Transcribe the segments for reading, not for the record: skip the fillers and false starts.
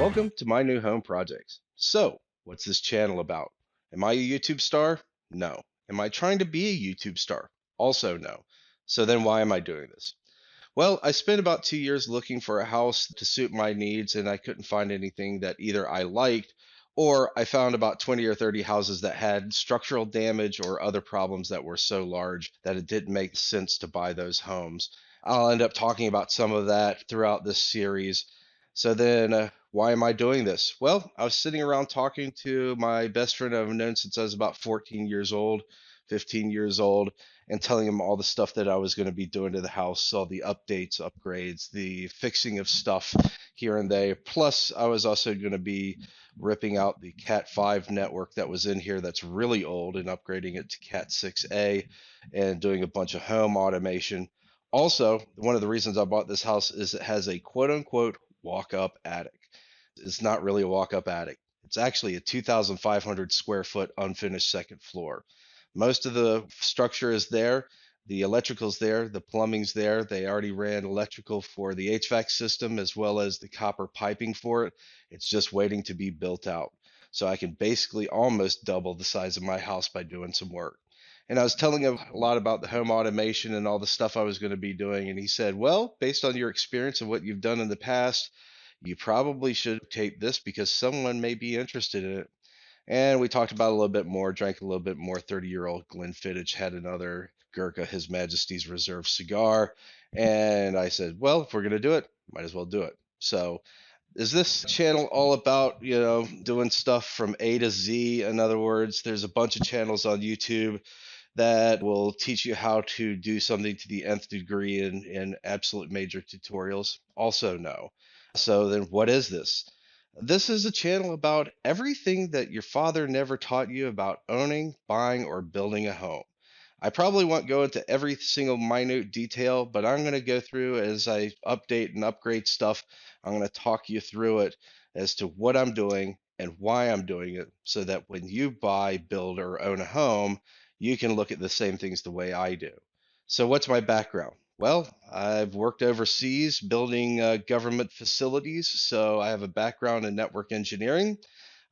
Welcome to My New Home Projects. So, what's this channel about? Am I a YouTube star? No. Am I trying to be a YouTube star? Also, no. So then why am I doing this? Well, I spent about 2 years looking for a house to suit my needs, and I couldn't find anything that either I liked or I found about 20 or 30 houses that had structural damage or other problems that were so large that it didn't make sense to buy those homes. I'll end up talking about some of that throughout this series. Why am I doing this? Well, I was sitting around talking to my best friend I've known since I was about 14 years old, 15 years old, and telling him all the stuff that I was going to be doing to the house, all the updates, upgrades, the fixing of stuff here and there. Plus, I was also going to be ripping out the Cat 5 network that was in here that's really old and upgrading it to Cat 6A and doing a bunch of home automation. Also, one of the reasons I bought this house is it has a quote unquote walk up attic. It's not really a walk up attic. It's actually a 2,500 square foot unfinished second floor. Most of the structure is there. The electrical's there, the plumbing's there. They already ran electrical for the HVAC system as well as the copper piping for it. It's just waiting to be built out. So I can basically almost double the size of my house by doing some work. And I was telling him a lot about the home automation and all the stuff I was going to be doing. And he said, well, based on your experience and what you've done in the past, you probably should tape this because someone may be interested in it. And we talked about it a little bit more, drank a little bit more. 30-year-old Glenfiddich had another Gurkha, His Majesty's Reserve cigar. And I said, well, if we're going to do it, might as well do it. So is this channel all about, doing stuff from A to Z? In other words, there's a bunch of channels on YouTube that will teach you how to do something to the nth degree in absolute major tutorials. Also, no. So then what is this? This is a channel about everything that your father never taught you about owning, buying, or building a home. I probably won't go into every single minute detail, but I'm going to go through as I update and upgrade stuff. I'm going to talk you through it as to what I'm doing and why I'm doing it so that when you buy, build, or own a home, you can look at the same things the way I do. So, what's my background? Well, I've worked overseas building government facilities, so I have a background in network engineering.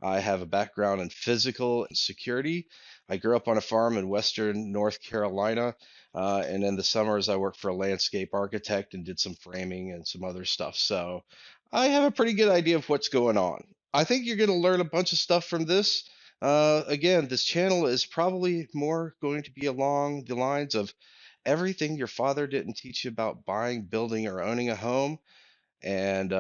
I have a background in physical security. I grew up on a farm in western North Carolina, and in the summers I worked for a landscape architect and did some framing and some other stuff. So I have a pretty good idea of what's going on. I think you're going to learn a bunch of stuff from this. Again, this channel is probably more going to be along the lines of everything your father didn't teach you about buying, building, or owning a home. And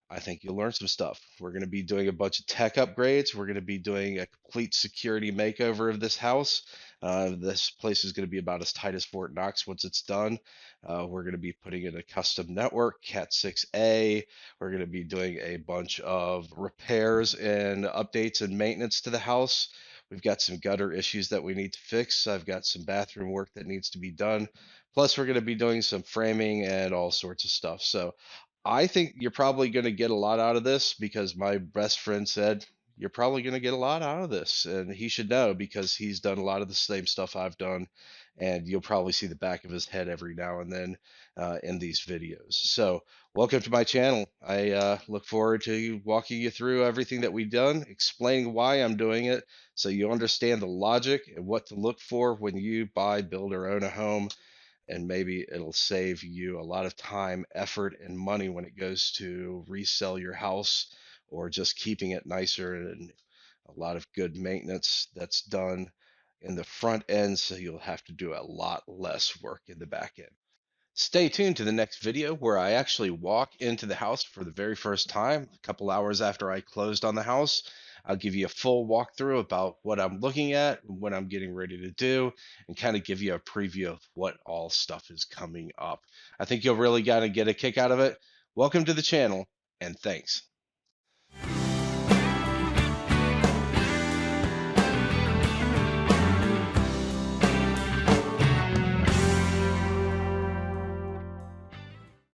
I think you'll learn some stuff. We're going to be doing a bunch of tech upgrades. We're going to be doing a complete security makeover of this house. This place is going to be about as tight as Fort Knox once it's done. We're going to be putting in a custom network, Cat 6A. We're going to be doing a bunch of repairs and updates and maintenance to the house. We've got some gutter issues that we need to fix. I've got some bathroom work that needs to be done. Plus, we're going to be doing some framing and all sorts of stuff. So I think you're probably going to get a lot out of this because my best friend said you're probably going to get a lot out of this. And he should know because he's done a lot of the same stuff I've done. And you'll probably see the back of his head every now and then in these videos. So, welcome to my channel. I look forward to walking you through everything that we've done, explaining why I'm doing it so you understand the logic and what to look for when you buy, build, or own a home, and maybe it'll save you a lot of time, effort, and money when it goes to resell your house or just keeping it nicer, and a lot of good maintenance that's done in the front end, so you'll have to do a lot less work in the back end. Stay tuned to the next video where I actually walk into the house for the very first time, a couple hours after I closed on the house. I'll give you a full walkthrough about what I'm looking at, what I'm getting ready to do, and kind of give you a preview of what all stuff is coming up. I think you'll really got to get a kick out of it. Welcome to the channel, and thanks.